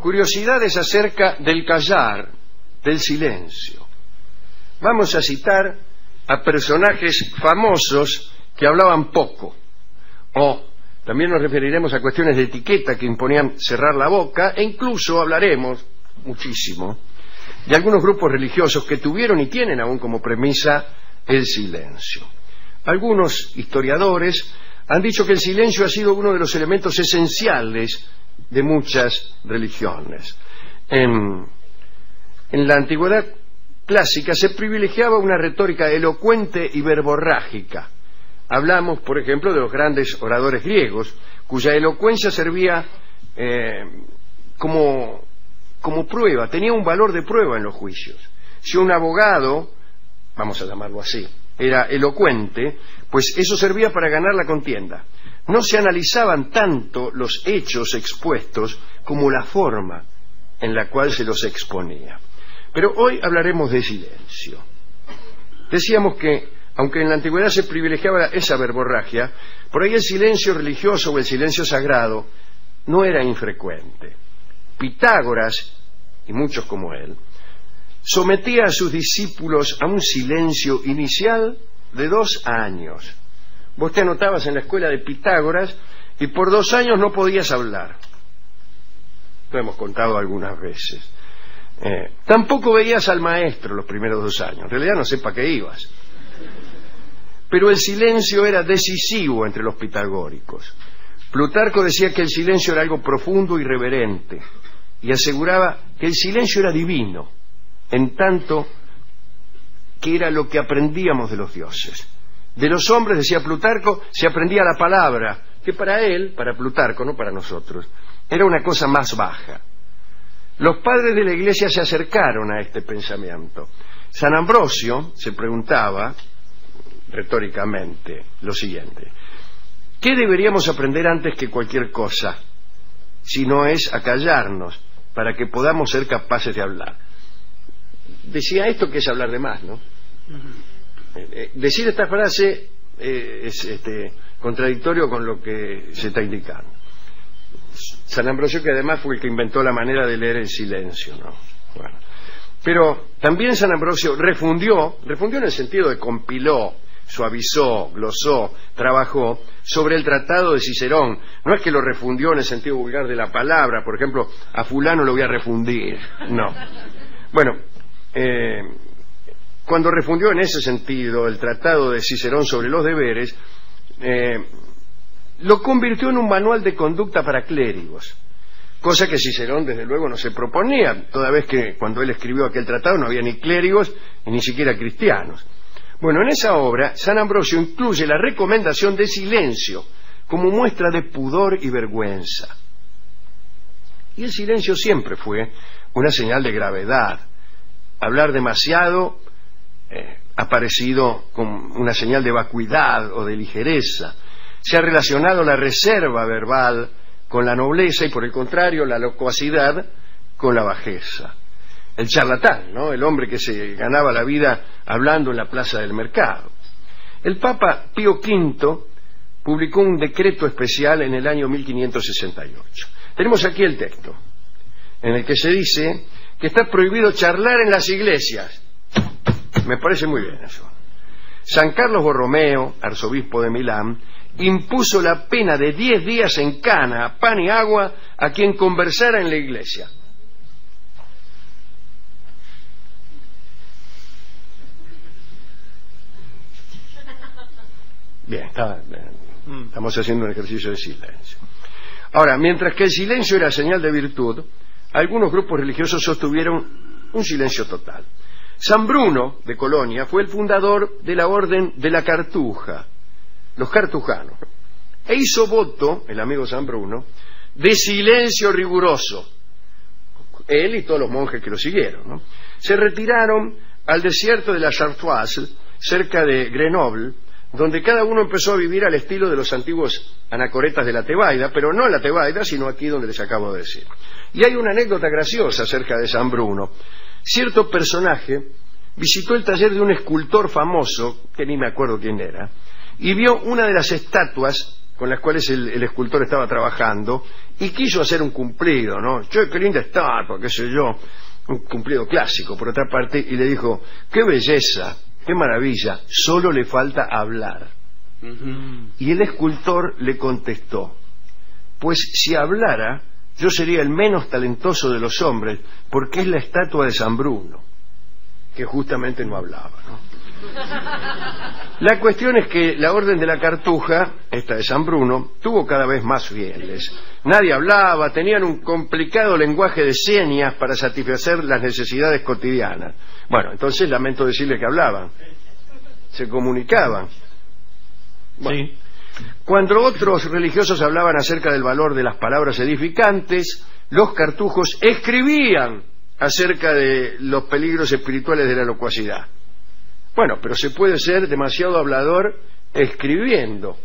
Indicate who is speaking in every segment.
Speaker 1: curiosidades acerca del callar, del silencio. Vamos a citar a personajes famosos que hablaban poco, o también nos referiremos a cuestiones de etiqueta que imponían cerrar la boca, e incluso hablaremos muchísimo de algunos grupos religiosos que tuvieron y tienen aún como premisa el silencio. Algunos historiadores han dicho que el silencio ha sido uno de los elementos esenciales de muchas religiones. En la antigüedad clásica se privilegiaba una retórica elocuente y verborrágica. Hablamos, por ejemplo, de los grandes oradores griegos, cuya elocuencia servía como prueba, tenía un valor de prueba en los juicios. Si un abogado, vamos a llamarlo así, era elocuente, pues eso servía para ganar la contienda. No se analizaban tanto los hechos expuestos como la forma en la cual se los exponía. Pero hoy hablaremos de silencio. Decíamos que, aunque en la antigüedad se privilegiaba esa verborragia, por ahí el silencio religioso o el silencio sagrado no era infrecuente. Pitágoras, y muchos como él, sometía a sus discípulos a un silencio inicial de 2 años. Vos te anotabas en la escuela de Pitágoras y por 2 años no podías hablar. Lo hemos contado algunas veces. Tampoco veías al maestro los primeros 2 años. En realidad no sé para qué ibas. Pero el silencio era decisivo entre los pitagóricos. Plutarco decía que el silencio era algo profundo y reverente, y aseguraba que el silencio era divino, en tanto que era lo que aprendíamos de los dioses. De los hombres, decía Plutarco, se aprendía la palabra, que para él, para Plutarco, no para nosotros, era una cosa más baja. Los padres de la Iglesia se acercaron a este pensamiento. San Ambrosio se preguntaba, retóricamente, lo siguiente: ¿qué deberíamos aprender antes que cualquier cosa, si no es a callarnos, para que podamos ser capaces de hablar? Decía esto que es hablar de más, ¿no? Decir esta frase es contradictorio con lo que se está indicando. San Ambrosio, que además fue el que inventó la manera de leer el silencio, ¿no? Bueno. Pero también San Ambrosio refundió en el sentido de compiló, suavizó, glosó, trabajó sobre el tratado de Cicerón. No es que lo refundió en el sentido vulgar de la palabra, por ejemplo, a fulano lo voy a refundir, no. Bueno, cuando refundió en ese sentido el tratado de Cicerón sobre los deberes, lo convirtió en un manual de conducta para clérigos, cosa que Cicerón desde luego no se proponía, toda vez que cuando él escribió aquel tratado no había ni clérigos ni siquiera cristianos. Bueno, en esa obra San Ambrosio incluye la recomendación de silencio como muestra de pudor y vergüenza. Y el silencio siempre fue una señal de gravedad. Hablar demasiado ha parecido como una señal de vacuidad o de ligereza. Se ha relacionado la reserva verbal con la nobleza y, por el contrario, la locuacidad con la bajeza. El charlatán, ¿no? El hombre que se ganaba la vida hablando en la plaza del mercado. El Papa Pío V publicó un decreto especial en el año 1568. Tenemos aquí el texto, en el que se dice que está prohibido charlar en las iglesias. Me parece muy bien eso. San Carlos Borromeo, arzobispo de Milán, impuso la pena de 10 días en cana, pan y agua a quien conversara en la iglesia. Bien, estamos haciendo un ejercicio de silencio. Ahora, mientras que el silencio era señal de virtud, algunos grupos religiosos sostuvieron un silencio total. San Bruno de Colonia fue el fundador de la orden de la Cartuja, los cartujanos, e hizo voto, el amigo San Bruno, de silencio riguroso. Él y todos los monjes que lo siguieron, ¿no? Se retiraron al desierto de la Chartroise, cerca de Grenoble, donde cada uno empezó a vivir al estilo de los antiguos anacoretas de la Tebaida, pero no en la Tebaida, sino aquí donde les acabo de decir. Y hay una anécdota graciosa acerca de San Bruno. Cierto personaje visitó el taller de un escultor famoso, que ni me acuerdo quién era, y vio una de las estatuas con las cuales el escultor estaba trabajando, y quiso hacer un cumplido, ¿no? Che, qué linda estatua, qué sé yo, un cumplido clásico, por otra parte, y le dijo, qué belleza, qué maravilla, solo le falta hablar. Y el escultor le contestó, pues si hablara, yo sería el menos talentoso de los hombres, porque es la estatua de San Bruno, que justamente no hablaba, ¿no? La cuestión es que la Orden de la Cartuja, esta de San Bruno, tuvo cada vez más fieles. Nadie hablaba, tenían un complicado lenguaje de señas para satisfacer las necesidades cotidianas. Bueno, entonces lamento decirle que hablaban, se comunicaban. Bueno, sí. Cuando otros religiosos hablaban acerca del valor de las palabras edificantes, los cartujos escribían acerca de los peligros espirituales de la locuacidad. Bueno, pero se puede ser demasiado hablador escribiendo.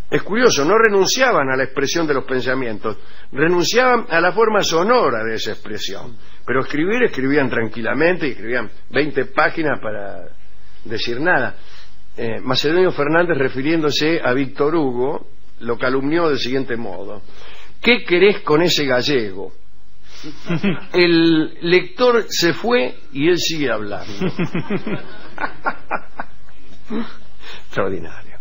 Speaker 1: Es curioso, no renunciaban a la expresión de los pensamientos, renunciaban a la forma sonora de esa expresión. Pero escribían tranquilamente, y escribían 20 páginas para decir nada. Macedonio Fernández, refiriéndose a Víctor Hugo, lo calumnió del siguiente modo: ¿qué querés con ese gallego? El lector se fue y él sigue hablando. Extraordinario.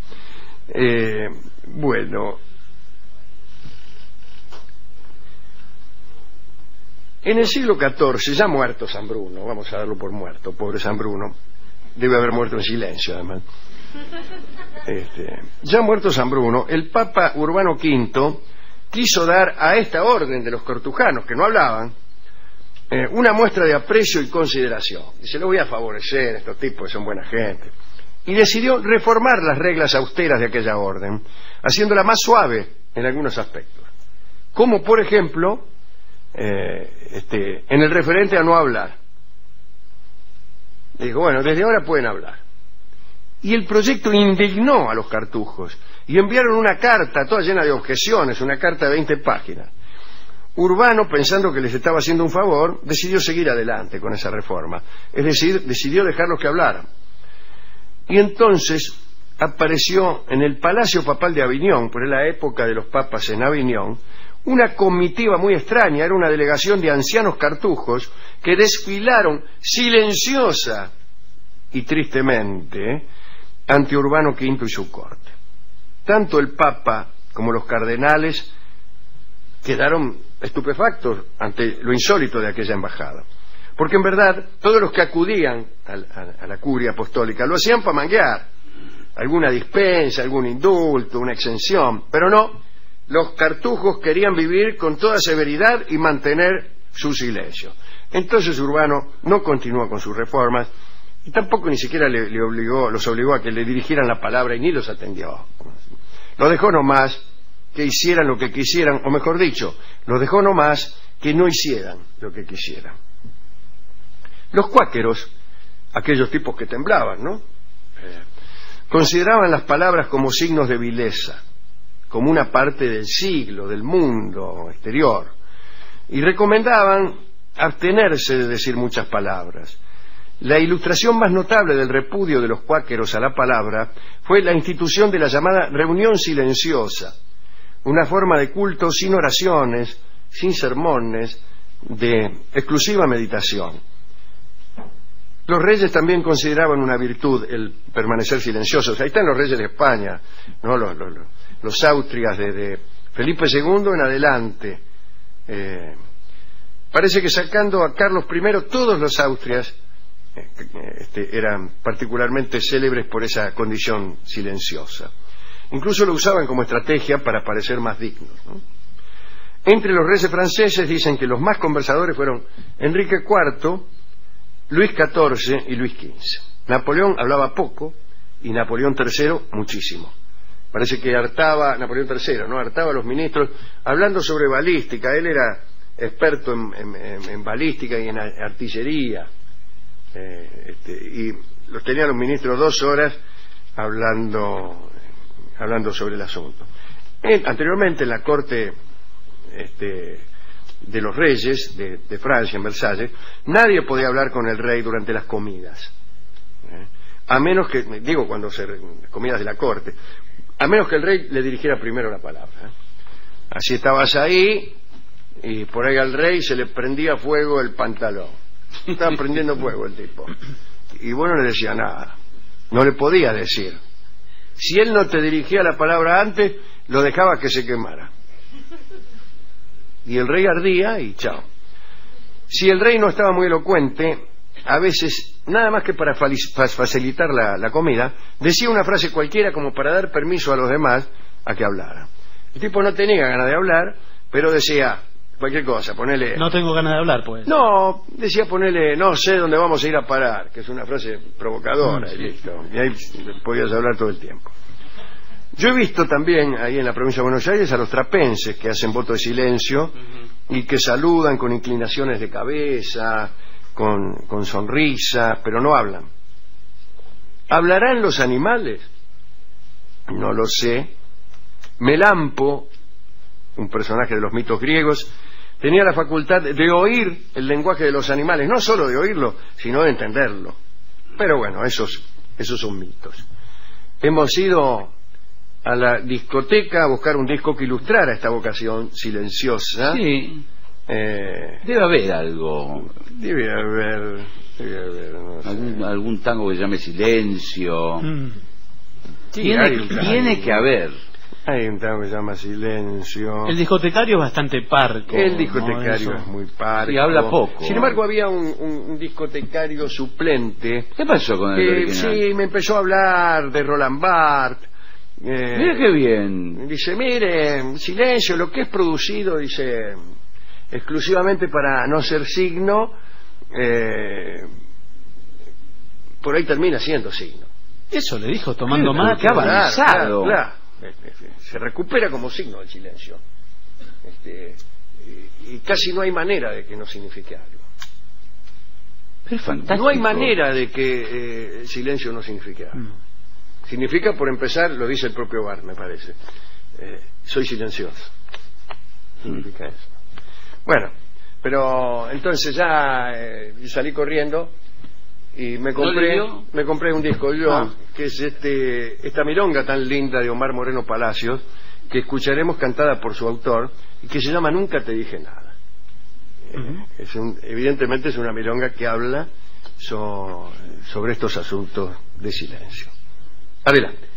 Speaker 1: Bueno, en el siglo XIV, ya muerto San Bruno, vamos a darlo por muerto, pobre San Bruno, debe haber muerto en silencio además. Ya muerto San Bruno, el Papa Urbano V quiso dar a esta orden de los cartujanos, que no hablaban, una muestra de aprecio y consideración. Y se lo voy a favorecer, estos tipos que son buena gente. Y decidió reformar las reglas austeras de aquella orden, haciéndola más suave en algunos aspectos. Como, por ejemplo, en el referente a no hablar. Digo, bueno, desde ahora pueden hablar. Y el proyecto indignó a los cartujos y enviaron una carta toda llena de objeciones, una carta de 20 páginas. Urbano, pensando que les estaba haciendo un favor, decidió seguir adelante con esa reforma, es decir, decidió dejarlos que hablaran. Y entonces apareció en el Palacio Papal de Aviñón, por la época de los papas en Aviñón, una comitiva muy extraña. Era una delegación de ancianos cartujos que desfilaron silenciosa y tristemente ante Urbano V y su corte. Tanto el Papa como los cardenales quedaron estupefactos ante lo insólito de aquella embajada, porque en verdad todos los que acudían a la curia apostólica lo hacían para manguear alguna dispensa, algún indulto, una exención, pero no, los cartujos querían vivir con toda severidad y mantener su silencio. Entonces Urbano no continuó con sus reformas y tampoco ni siquiera los obligó a que le dirigieran la palabra y ni los atendió. Lo dejó nomás que hicieran lo que quisieran, o mejor dicho, los dejó nomás que no hicieran lo que quisieran. Los cuáqueros, aquellos tipos que temblaban, ¿no? Consideraban las palabras como signos de vileza, como una parte del siglo, del mundo exterior, y recomendaban abstenerse de decir muchas palabras. La ilustración más notable del repudio de los cuáqueros a la palabra fue la institución de la llamada reunión silenciosa, una forma de culto sin oraciones, sin sermones, de exclusiva meditación. Los reyes también consideraban una virtud el permanecer silenciosos. Ahí están los reyes de España, ¿no? Los Austrias de Felipe II en adelante. Parece que sacando a Carlos I, todos los Austrias eran particularmente célebres por esa condición silenciosa. Incluso lo usaban como estrategia para parecer más dignos, ¿no? Entre los reyes franceses dicen que los más conversadores fueron Enrique IV, Luis XIV y Luis XV. Napoleón hablaba poco y Napoleón III muchísimo. Parece que hartaba, Napoleón III, ¿no? Hartaba a los ministros hablando sobre balística. Él era experto en balística y en artillería. Y los tenían los ministros 2 horas hablando sobre el asunto. Anteriormente en la corte de los reyes de Francia, en Versalles, nadie podía hablar con el rey durante las comidas, a menos que, digo, comidas de la corte, a menos que el rey le dirigiera primero la palabra, ¿eh? Así estabas ahí y por ahí al rey se le prendía fuego el pantalón. Estaba prendiendo fuego el tipo. Y vos no le decía nada. No le podía decir. Si él no te dirigía la palabra antes, lo dejaba que se quemara. Y el rey ardía y chao. Si el rey no estaba muy elocuente, a veces, nada más que para facilitar la comida, decía una frase cualquiera como para dar permiso a los demás a que hablaran. El tipo no tenía ganas de hablar, pero decía cualquier cosa, ponele...
Speaker 2: No tengo ganas de hablar, pues.
Speaker 1: No, decía ponele, no sé dónde vamos a ir a parar, que es una frase provocadora,
Speaker 2: sí.
Speaker 1: y listo. Y ahí podías hablar todo el tiempo. Yo he visto también ahí en la provincia de Buenos Aires a los trapenses que hacen voto de silencio y que saludan con inclinaciones de cabeza, con sonrisa, pero no hablan. ¿Hablarán los animales? No lo sé. Melampo, un personaje de los mitos griegos, tenía la facultad de oír el lenguaje de los animales, no solo de oírlo, sino de entenderlo. Pero bueno, esos son mitos. Hemos ido a la discoteca a buscar un disco que ilustrara esta vocación silenciosa.
Speaker 3: Sí. Debe haber algo.
Speaker 1: Debe haber, no sé.
Speaker 3: Algún tango que se llame Silencio.
Speaker 1: Sí,
Speaker 3: Tiene que haber.
Speaker 1: Hay un tango que se llama Silencio.
Speaker 2: El discotecario es bastante parco.
Speaker 1: El discotecario
Speaker 2: ¿no?
Speaker 1: es muy parco.
Speaker 3: Y habla poco.
Speaker 1: Sin embargo, había un discotecario suplente.
Speaker 3: ¿Qué pasó con el original?
Speaker 1: Sí, me empezó a hablar de Roland Barthes.
Speaker 3: Mira qué bien.
Speaker 1: Dice, mire, Silencio, lo que es producido, dice, exclusivamente para no ser signo, por ahí termina siendo signo.
Speaker 2: Eso le dijo tomando mate.
Speaker 3: Qué avanzado.
Speaker 1: Claro. Se recupera como signo el silencio. Y casi no hay manera de que no signifique algo.
Speaker 3: Pero es fantástico.
Speaker 1: No hay manera de que el silencio no signifique algo. Significa, por empezar, lo dice el propio Barthes, me parece, soy silencioso. Significa eso. Bueno, pero entonces ya salí corriendo y me compré un disco yo, que es esta milonga tan linda de Omar Moreno Palacios, que escucharemos cantada por su autor y que se llama Nunca te dije nada. Evidentemente es una milonga que habla sobre estos asuntos de silencio. Adelante.